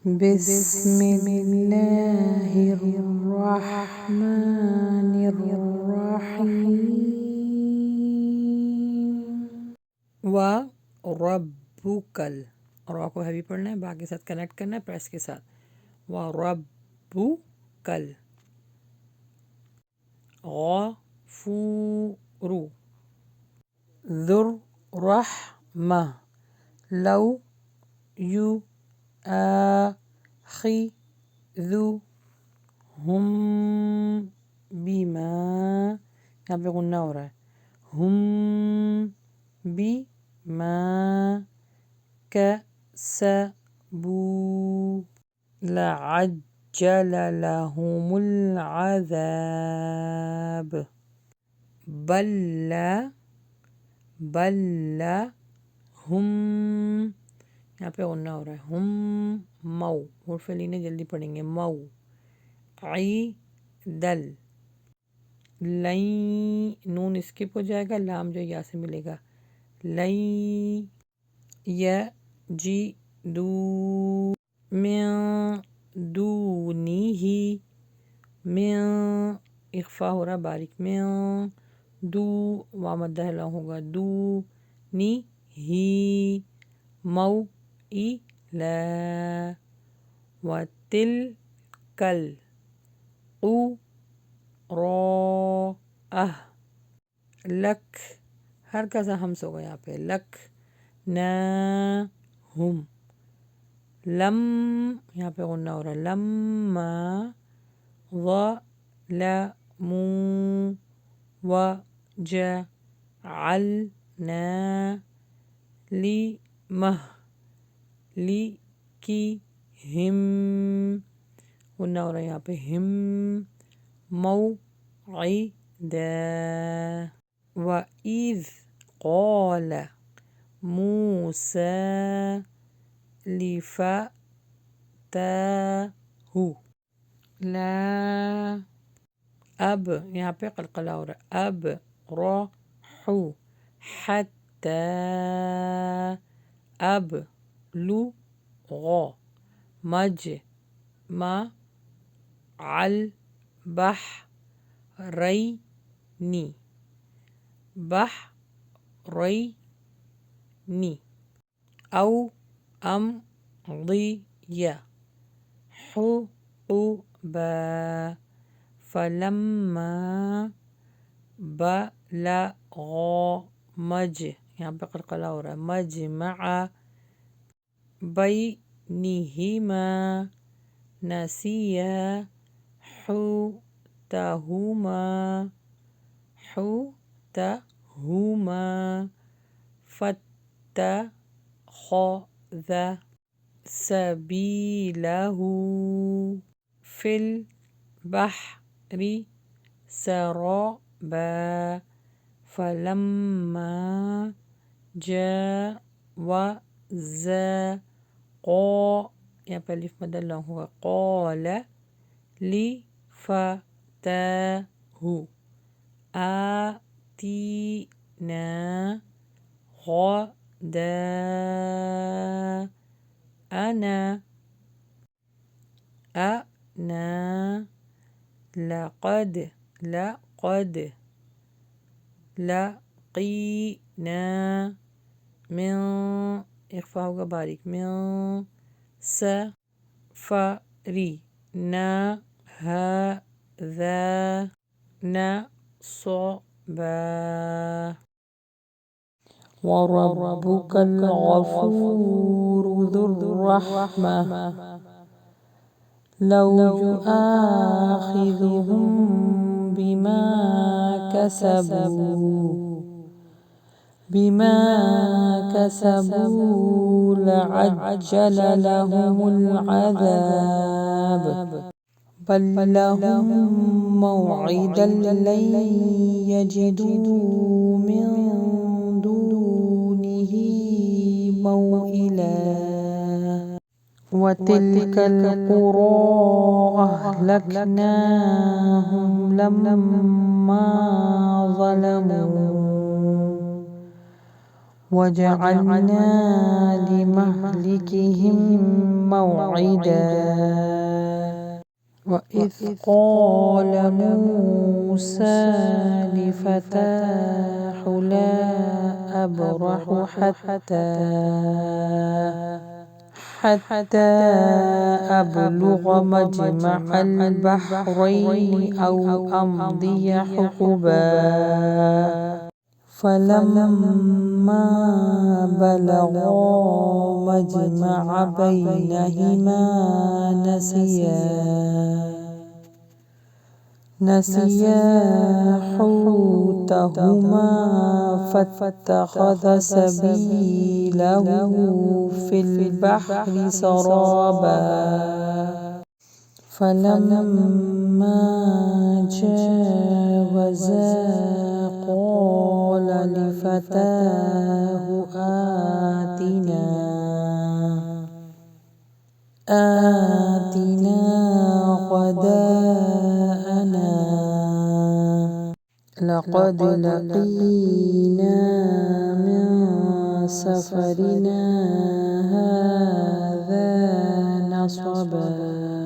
بسم الله الرحمن الرحیم وربکل، را کو ہیوی پڑھنا ہے، با کے ساتھ کنیکٹ کرنا ہے پریس کے ساتھ، وربکل، غفور، ذو الرحمہ، لو یؤاخذہم بما، یہاں پہ غنہ ہو رہا ہے، ہم بما کسبوا لعجل لهم العذاب، بل ہم، یہاں پہ غنہ ہو رہا ہے، ہم مو، حرف لینے جلدی پڑھیں گے، مو، عیدل، لن، نون اسکپ ہو جائے گا، لام جو یا سے ملے گا، لن یجدو من دونہ، من، اخفا ہو رہا باریک، من دو، وامدہ لام ہوگا، دو نی ہی، موئلہ، وتلکل قریٰ، لک، ہر کا سا ہمس ہوگا یہاں پہ، لک ناہم، لم، یہاں پہ غنہ ہو رہا ہے، لما ظلموا وجعلنا لمہلکہم، غنہ ہو رہا ہے یہاں پہ، ہم موعدا، وَإِذْ قَالَ مُوسَىٰ لِفَتَاهُ، لا، اب، یہاں پہ قلقلہ ہو رہا ہے، اب رحو، حتی، اب لغو، مجمع البحرین، بحرین، او امضی حقبا، فلما بلغا یہاں پہ قلقلہ ہو رہا ہے، مجمع بینہما نسیا حوتہما فاتخذ سبیلہ فی البحر سربا، فلما جاوزا یہاں پہ الف مد لام ہوا، قال لفتاہ آتینا غداءنا، لقد لقینا من، اخفا ہوگا باریک، من سفرنا هذا نصبا، وربک الغفور ذو الرحمہ، لو يؤاخذهم بما كسبوا لعجل لهم العذاب، بل لهم موعدا لن يجدوا من دونه موئلا، وتلك القرى أهلكناهم لما ظلموا وجعلنا لمهلكهم موعدا وإذ قال موسى لفتاه لا أبرح حتى أبلغ مجمع البحرين أو أمضي حقبا فلما بلغا مجمع بينهما نسيا حوتهما فاتخذ سبيله في البحر سرابا فلما جاوزا قال لفتاه آتنا غداءنا لقد لقينا من سفرنا هذا نصبا